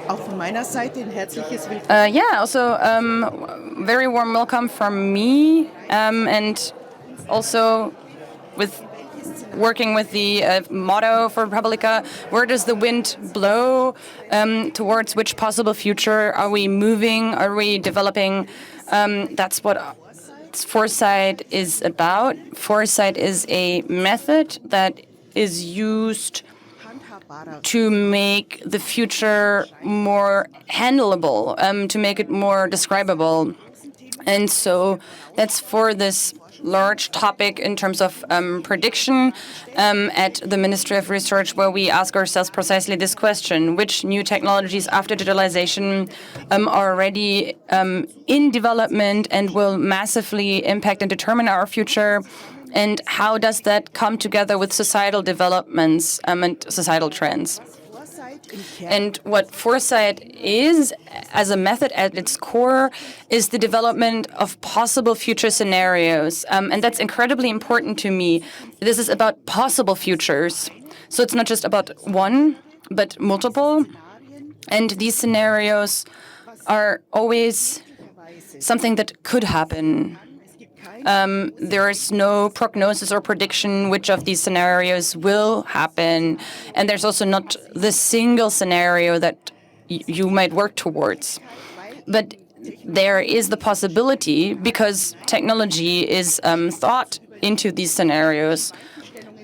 Auch von meiner Seite ein herzliches Willkommen. Yeah, also very warm welcome from me, and also with working with the motto for publica, where does the wind blow, towards which possible future are we moving, are we developing? That's what foresight is about. Foresight is a method that is used to make the future more handleable, to make it more describable. And so that's for this large topic in terms of prediction at the Ministry of Research, where we ask ourselves precisely this question: which new technologies after digitalization are already in development and will massively impact and determine our future? And how does that come together with societal developments and societal trends? And what foresight is, as a method at its core, is the development of possible future scenarios. And that's incredibly important to me. This is about possible futures. So it's not just about one, but multiple. And these scenarios are always something that could happen. There is no prognosis or prediction which of these scenarios will happen. And there's also not the single scenario that you might work towards. But there is the possibility, because technology is thought into these scenarios,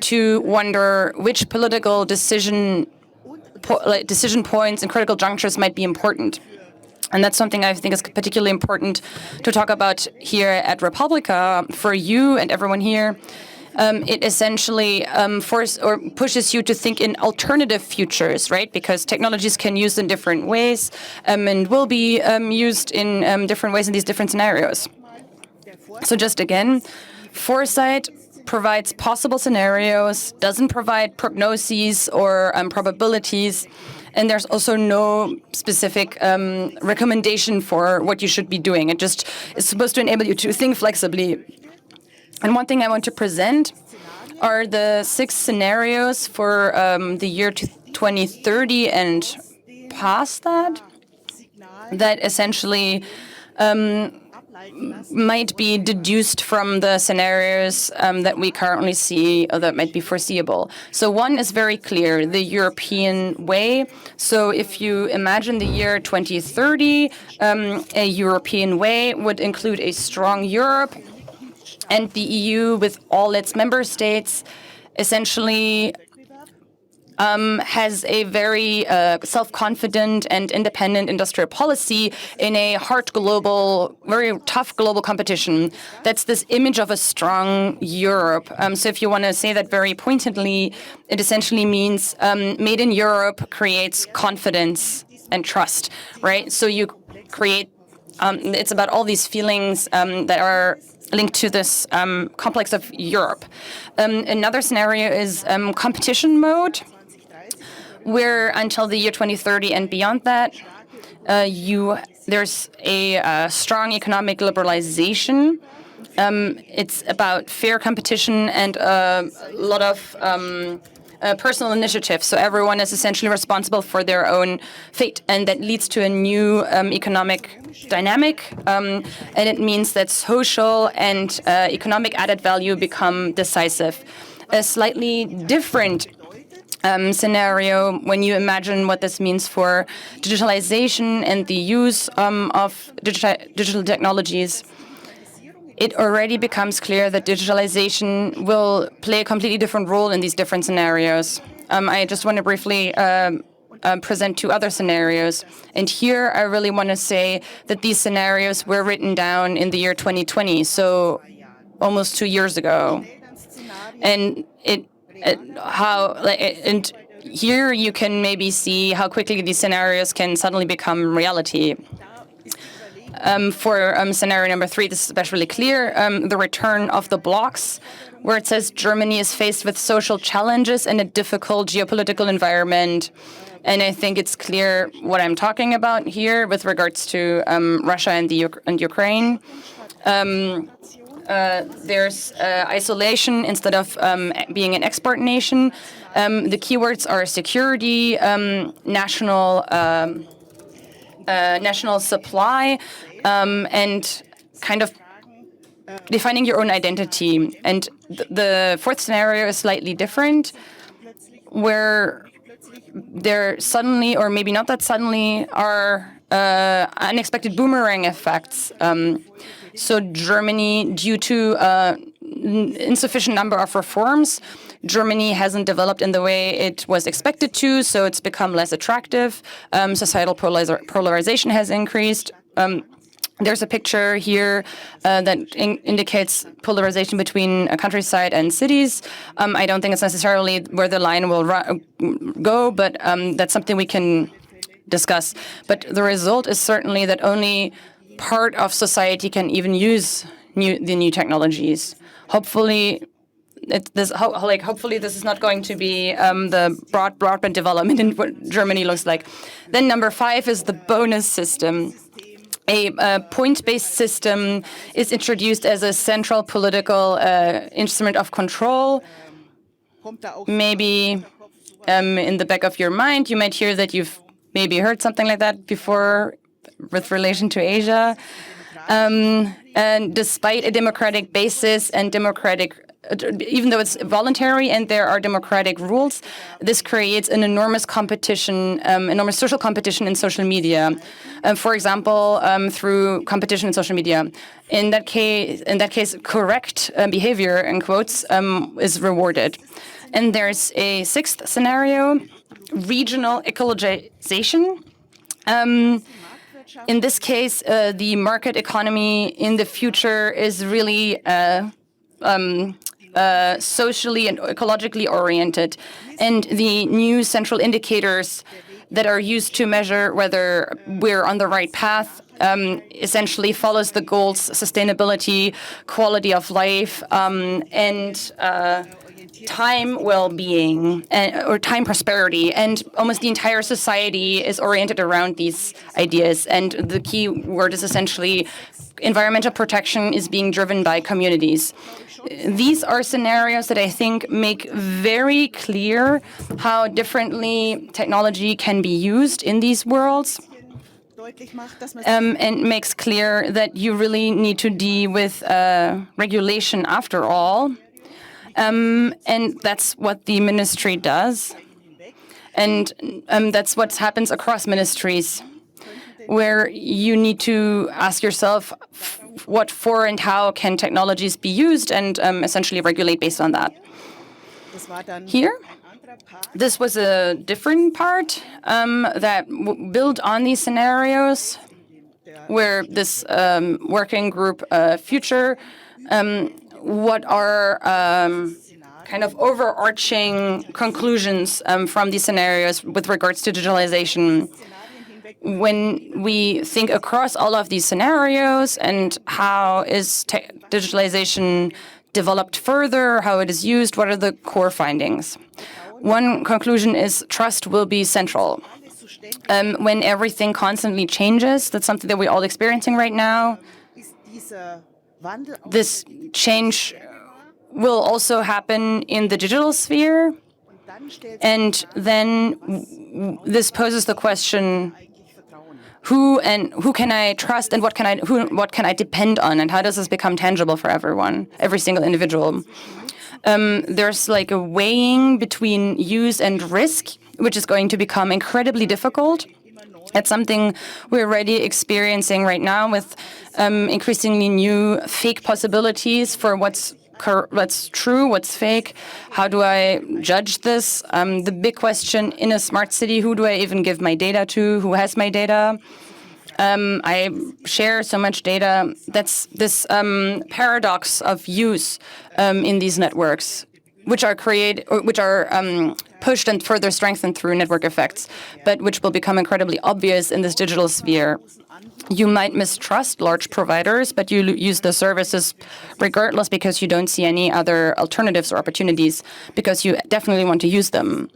to wonder which political decision points and critical junctures might be important. And that's something I think is particularly important to talk about here at Republica for you and everyone here. It essentially pushes you to think in alternative futures, right? Because technologies can use in different ways and will be used in different ways in these different scenarios. So just again, foresight provides possible scenarios, doesn't provide prognoses or probabilities. And there's also no specific recommendation for what you should be doing. It just is supposed to enable you to think flexibly. And one thing I want to present are the 6 scenarios for the year 2030 and past that essentially might be deduced from the scenarios that we currently see or that might be foreseeable. So one is very clear, the European way. So if you imagine the year 2030, a European way would include a strong Europe, and the EU with all its member states essentially has a very self-confident and independent industrial policy in a hard global, very tough global competition. That's this image of a strong Europe. So if you want to say that very pointedly, it essentially means made in Europe creates confidence and trust, right? So you create, it's about all these feelings that are linked to this complex of Europe. Another scenario is competition mode, where until the year 2030 and beyond that, there's a strong economic liberalization. It's about fair competition and a lot of personal initiative. So everyone is essentially responsible for their own fate, and that leads to a new economic dynamic. And it means that social and economic added value become decisive. A slightly different scenario when you imagine what this means for digitalization and the use of digital technologies. It already becomes clear that digitalization will play a completely different role in these different scenarios. I just want to briefly present 2 other scenarios. And here I really want to say that these scenarios were written down in the year 2020, so almost 2 years ago. And and here you can maybe see how quickly these scenarios can suddenly become reality. For scenario number 3, this is especially clear, the return of the blocks, where it says Germany is faced with social challenges and a difficult geopolitical environment. And I think it's clear what I'm talking about here with regards to Russia and Ukraine. There's isolation instead of being an export nation. The keywords are security, national national supply, and kind of defining your own identity. And the fourth scenario is slightly different, where there suddenly, or maybe not that suddenly, are unexpected boomerang effects. So Germany, due to insufficient number of reforms, Germany hasn't developed in the way it was expected to, so it's become less attractive. Societal polarization has increased. There's a picture here that indicates polarization between a countryside and cities. I don't think it's necessarily where the line will go, but that's something we can discuss. But the result is certainly that only part of society can even use the new technologies. Hopefully, hopefully this is not going to be the broadband development in what Germany looks like. Then number 5 is the bonus system. A point-based system is introduced as a central political instrument of control. Maybe in the back of your mind, you might hear that you've maybe heard something like that before with relation to Asia. And despite a democratic basis and even though it's voluntary and there are democratic rules, this creates an enormous competition, enormous social competition in social media. For example, through competition in social media. In that case, correct behavior, in quotes, is rewarded. And there's a 6th scenario, regional ecologization. In this case, the market economy in the future is really socially and ecologically oriented, and the new central indicators that are used to measure whether we're on the right path essentially follows the goals: sustainability, quality of life, and time well-being, or time prosperity. And almost the entire society is oriented around these ideas. And the key word is essentially environmental protection is being driven by communities. These are scenarios that I think make very clear how differently technology can be used in these worlds, and makes clear that you really need to deal with regulation after all. And that's what the ministry does. And that's what happens across ministries, where you need to ask yourself what for and how can technologies be used, and essentially regulate based on that. Here, this was a different part that built on these scenarios, where this working group future, what are kind of overarching conclusions from these scenarios with regards to digitalization. When we think across all of these scenarios and how is digitalization developed further, how it is used, what are the core findings? One conclusion is trust will be central. When everything constantly changes, that's something that we're all experiencing right now. This change will also happen in the digital sphere. And then this poses the question, who can I trust, and what can I depend on, and how does this become tangible for everyone, every single individual? There's like a weighing between use and risk, which is going to become incredibly difficult. It's something we're already experiencing right now with increasingly new fake possibilities for what's true, what's fake. How do I judge this? The big question in a smart city, who do I even give my data to? Who has my data? I share so much data. That's this paradox of use in these networks, which are pushed and further strengthened through network effects, but which will become incredibly obvious in this digital sphere. You might mistrust large providers, but you use the services regardless because you don't see any other alternatives or opportunities, because you definitely want to use them.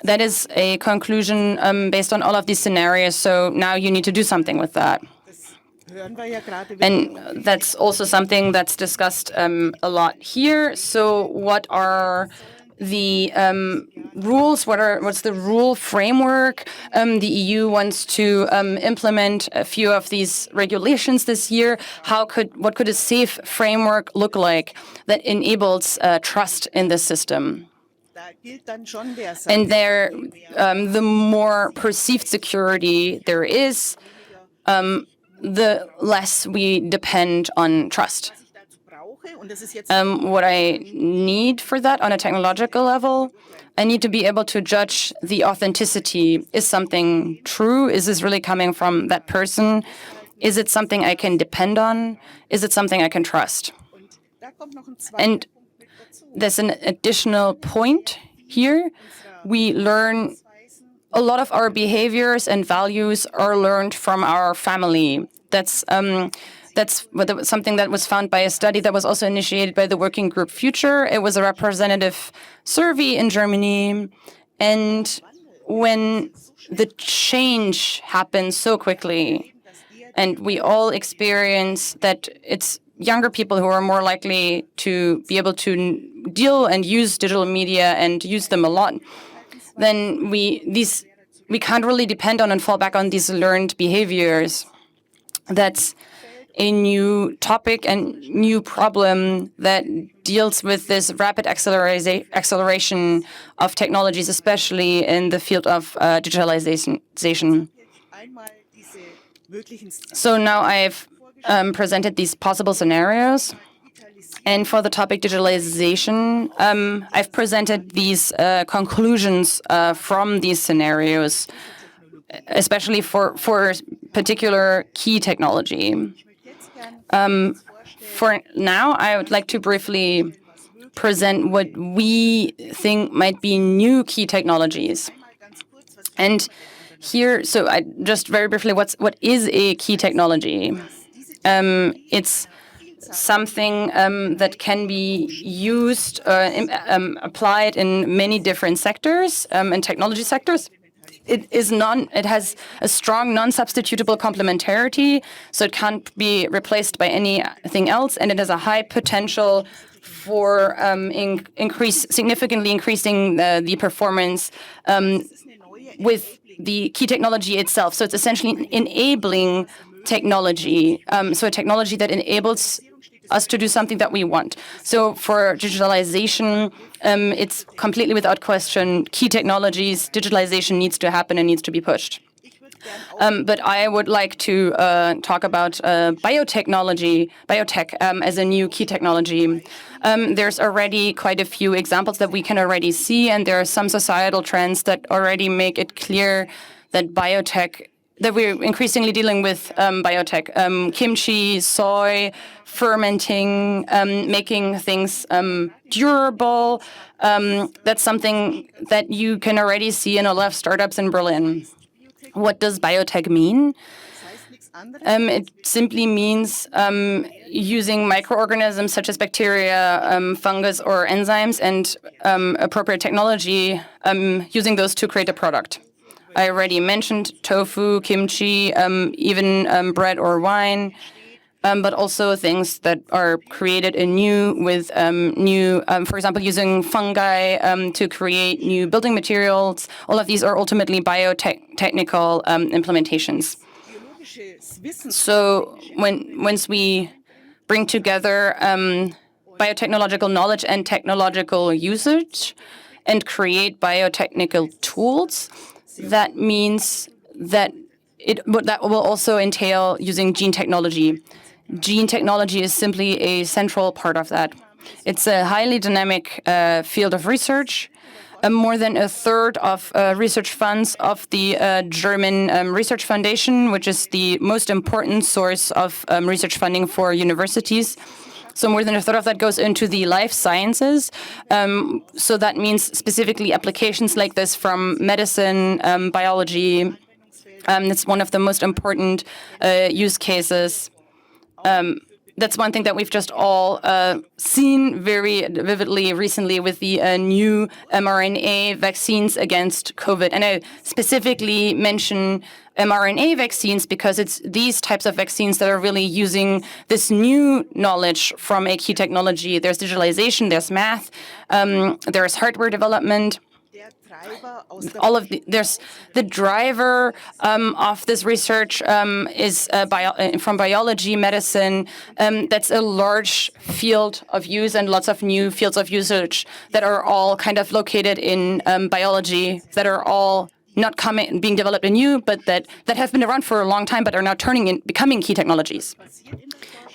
That is a conclusion based on all of these scenarios, so now you need to do something with that. And that's also something that's discussed a lot here. So what are the rules, what's the rule framework. The EU wants to implement a few of these regulations this year. What could a safe framework look like that enables trust in the system? And there, the more perceived security there is, the less we depend on trust. What I need for that on a technological level, I need to be able to judge the authenticity. Is something true? Is this really coming from that person? Is it something I can depend on? Is it something I can trust? And there's an additional point here. We learn a lot of our behaviors and values are learned from our family. That's something that was found by a study that was also initiated by the working group Future. It was a representative survey in Germany. And when the change happens so quickly, and we all experience that it's younger people who are more likely to be able to deal and use digital media and use them a lot, then we can't really depend on and fall back on these learned behaviors. That's a new topic and new problem that deals with this rapid acceleration of technologies, especially in the field of digitalization. So now I've presented these possible scenarios. And for the topic digitalization, I've presented these conclusions from these scenarios, especially for particular key technology. For now, I would like to briefly present what we think might be new key technologies. And here, so I just very briefly, what is a key technology? It's something that can be used, applied in many different sectors, in technology sectors. It has a strong non-substitutable complementarity, so it can't be replaced by anything else, and it has a high potential for significantly increasing the performance with the key technology itself. So it's essentially enabling technology, so a technology that enables us to do something that we want. So for digitalization, it's completely without question, key technologies, digitalization needs to happen and needs to be pushed. But I would like to talk about biotech as a new key technology. There's already quite a few examples that we can already see, and there are some societal trends that already make it clear that we're increasingly dealing with biotech. Kimchi, soy, fermenting, making things durable. That's something that you can already see in a lot of startups in Berlin. What does biotech mean? It simply means using microorganisms such as bacteria, fungus, or enzymes, and appropriate technology, using those to create a product. I already mentioned tofu, kimchi, even bread or wine, but also things that are created anew with for example, using fungi to create new building materials. All of these are ultimately biotechnical implementations. So once we bring together biotechnological knowledge and technological usage and create biotechnical tools, that means that that will also entail using gene technology. Gene technology is simply a central part of that. It's a highly dynamic field of research. More than a third of research funds of the German Research Foundation, which is the most important source of research funding for universities. So more than a third of that goes into the life sciences. So that means specifically applications like this from medicine, biology. It's one of the most important use cases. that's one thing that we've just all seen very vividly recently with the new mRNA vaccines against COVID. And I specifically mention mRNA vaccines because it's these types of vaccines that are really using this new knowledge from a key technology. There's digitalization, there's math, there's hardware development. There's the driver of this research is from biology, medicine. That's a large field of use and lots of new fields of usage that are all kind of located in biology, that are all not being developed anew, but that have been around for a long time, but are now becoming key technologies.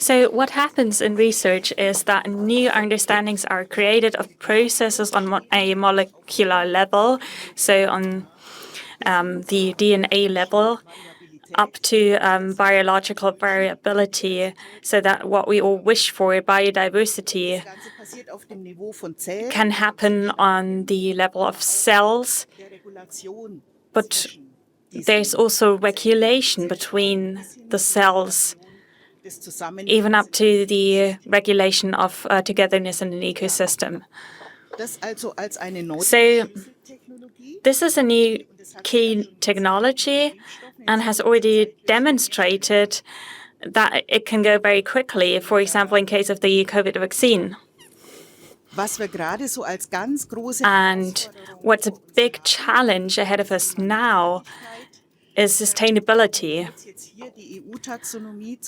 So what happens in research is that new understandings are created of processes on a molecular level, so on the DNA level, up to biological variability, so that what we all wish for, biodiversity, can happen on the level of cells. But there's also regulation between the cells, even up to the regulation of togetherness in an ecosystem. So this is a new key technology and has already demonstrated that it can go very quickly, for example, in case of the COVID vaccine. And what's a big challenge ahead of us now is sustainability.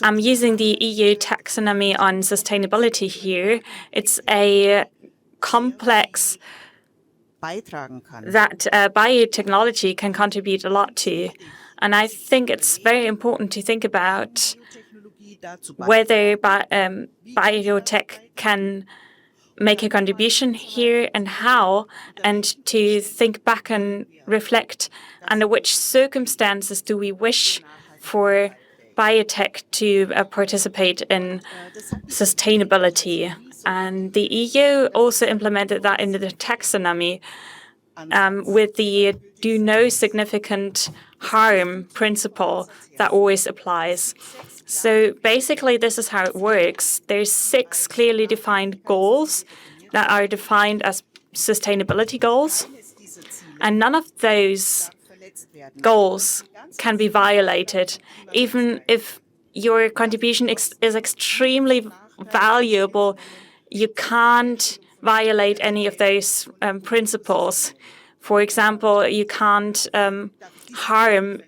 I'm using the EU taxonomy on sustainability here. It's a complex that biotechnology can contribute a lot to. And I think it's very important to think about whether biotech can make a contribution here and how, and to think back and reflect under which circumstances do we wish for biotech to participate in sustainability. And the EU also implemented that into the taxonomy with the do no significant harm principle that always applies. So basically, this is how it works. There's 6 clearly defined goals that are defined as sustainability goals, and none of those goals can be violated, even if your contribution is extremely valuable. You can't violate any of those principles. For example, you can't harm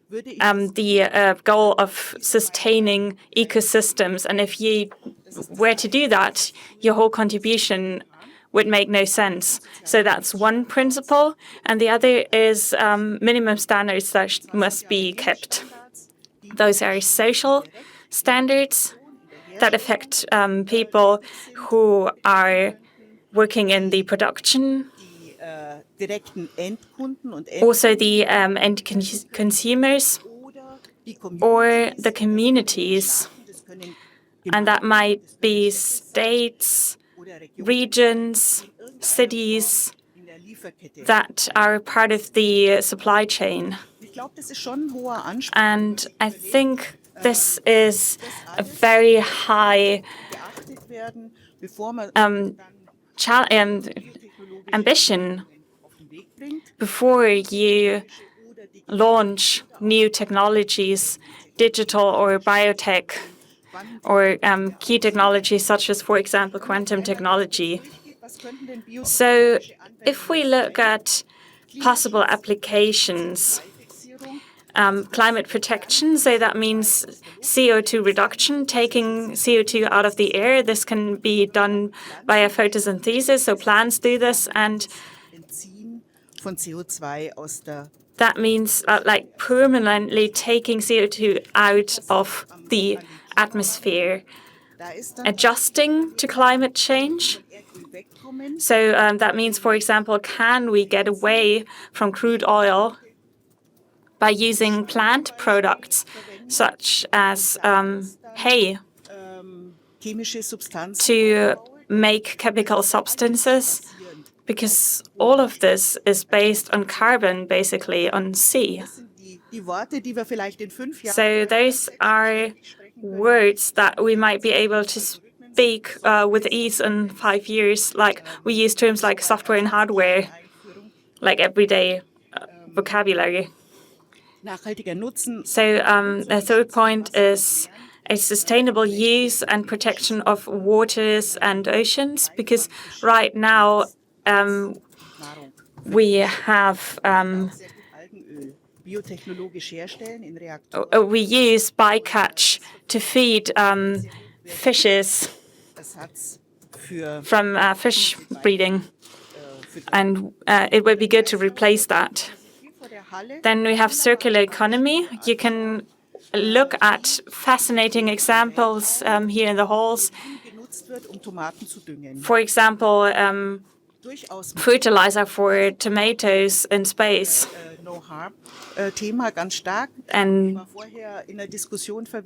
the goal of sustaining ecosystems. And if you were to do that, your whole contribution would make no sense. So that's one principle. And the other is minimum standards that must be kept. Those are social standards that affect people who are working in the production, also the end consumers or the communities, and that might be states, regions, cities that are part of the supply chain. And I think this is a very high ambition before you launch new technologies, digital or biotech, or key technologies such as, for example, quantum technology. So if we look at possible applications, climate protection, so that means CO2 reduction, taking CO2 out of the air. This can be done via photosynthesis, so plants do this, and that means like permanently taking CO2 out of the atmosphere, adjusting to climate change. So that means, for example, can we get away from crude oil by using plant products such as hay to make chemical substances? Because all of this is based on carbon, basically on C. So those are words that we might be able to speak with ease in 5 years. Like we use terms like software and hardware, like everyday vocabulary. So the third point is a sustainable use and protection of waters and oceans, because right now we have we use bycatch to feed fishes from fish breeding, and it would be good to replace that. Then we have circular economy. You can look at fascinating examples here in the halls. For example, fertilizer for tomatoes in space. And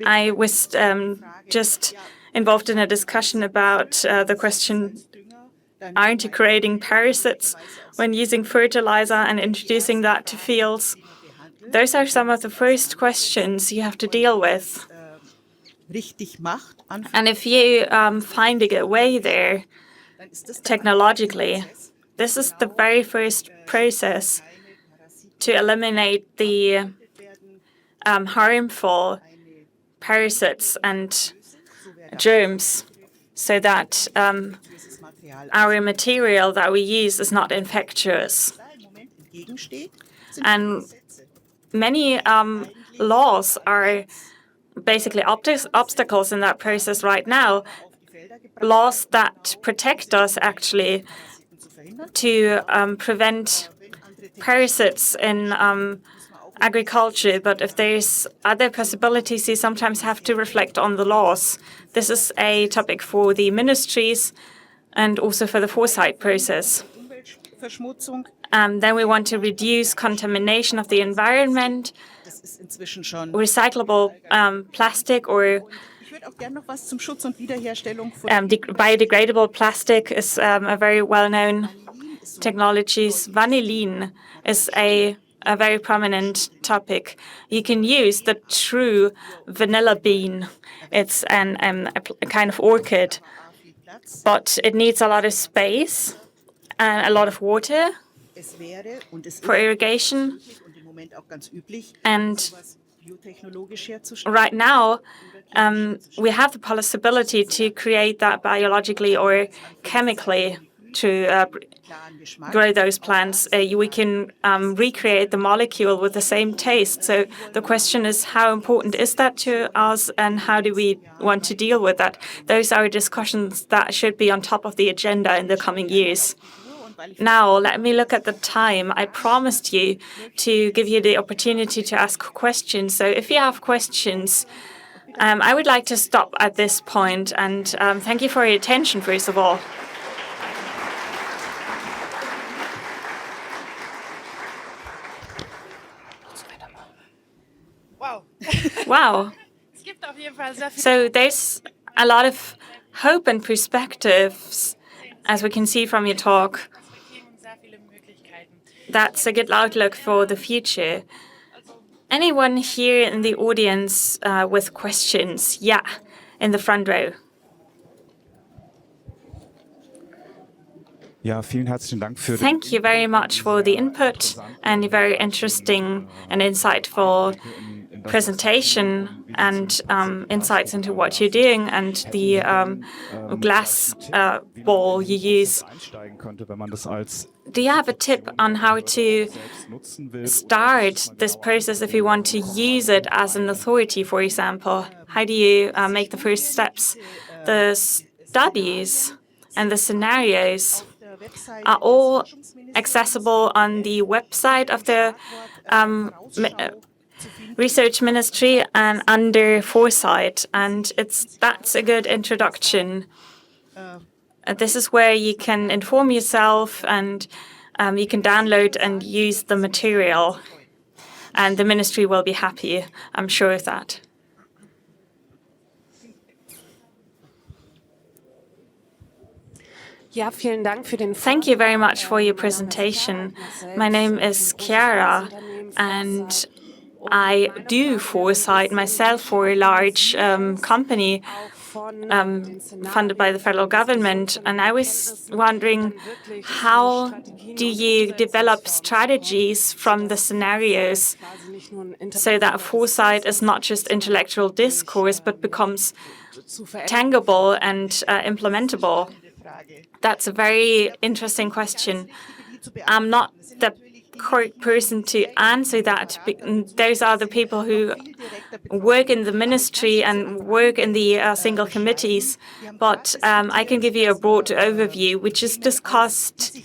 I was just involved in a discussion about the question, aren't you creating parasites when using fertilizer and introducing that to fields? Those are some of the first questions you have to deal with. And if you find a good way there, technologically, this is the very first process to eliminate the harmful parasites and germs, so that our material that we use is not infectious. And many laws are basically obstacles in that process right now, laws that protect us actually to prevent parasites in agriculture. But if there's other possibilities, you sometimes have to reflect on the laws. This is a topic for the ministries and also for the foresight process. Then we want to reduce contamination of the environment. Recyclable plastic or biodegradable plastic is a very well-known technology. Vanillin is a very prominent topic. You can use the true vanilla bean. It's a kind of orchid, but it needs a lot of space and a lot of water for irrigation. And right now, we have the possibility to create that biologically or chemically to grow those plants. We can recreate the molecule with the same taste. So the question is, how important is that to us, and how do we want to deal with that? Those are discussions that should be on top of the agenda in the coming years. Now, let me look at the time. I promised you to give you the opportunity to ask questions. So if you have questions, I would like to stop at this point, and thank you for your attention, first of all. Wow. So there's a lot of hope and perspectives, as we can see from your talk. That's a good outlook for the future. Anyone here in the audience with questions? Yeah, in the front row. Thank you very much for the input and a very interesting and insightful presentation and insights into what you're doing and the glass ball you use. Do you have a tip on how to start this process if you want to use it as an authority, for example? How do you make the first steps? The studies and the scenarios are all accessible on the website of the Research Ministry and under Foresight, and that's a good introduction. This is where you can inform yourself, and you can download and use the material, and the ministry will be happy, I'm sure of that. Thank you very much for your presentation. My name is Chiara, and I do foresight myself for a large company funded by the federal government. And I was wondering, how do you develop strategies from the scenarios so that foresight is not just intellectual discourse, but becomes tangible and implementable? That's a very interesting question. I'm not the correct person to answer that. Those are the people who work in the ministry and work in the single committees. But I can give you a broad overview. We just discussed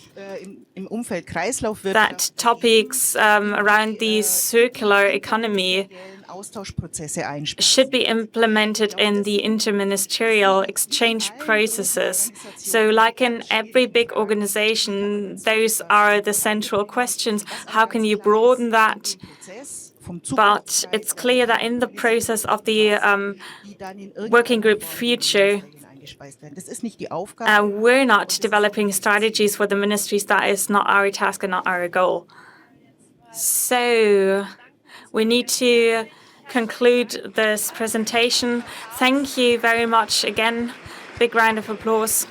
that topics around the circular economy should be implemented in the interministerial exchange processes. So like in every big organization, those are the central questions. How can you broaden that? But it's clear that in the process of the working group future, we're not developing strategies for the ministries. That is not our task and not our goal. So we need to conclude this presentation. Thank you very much again. Big round of applause.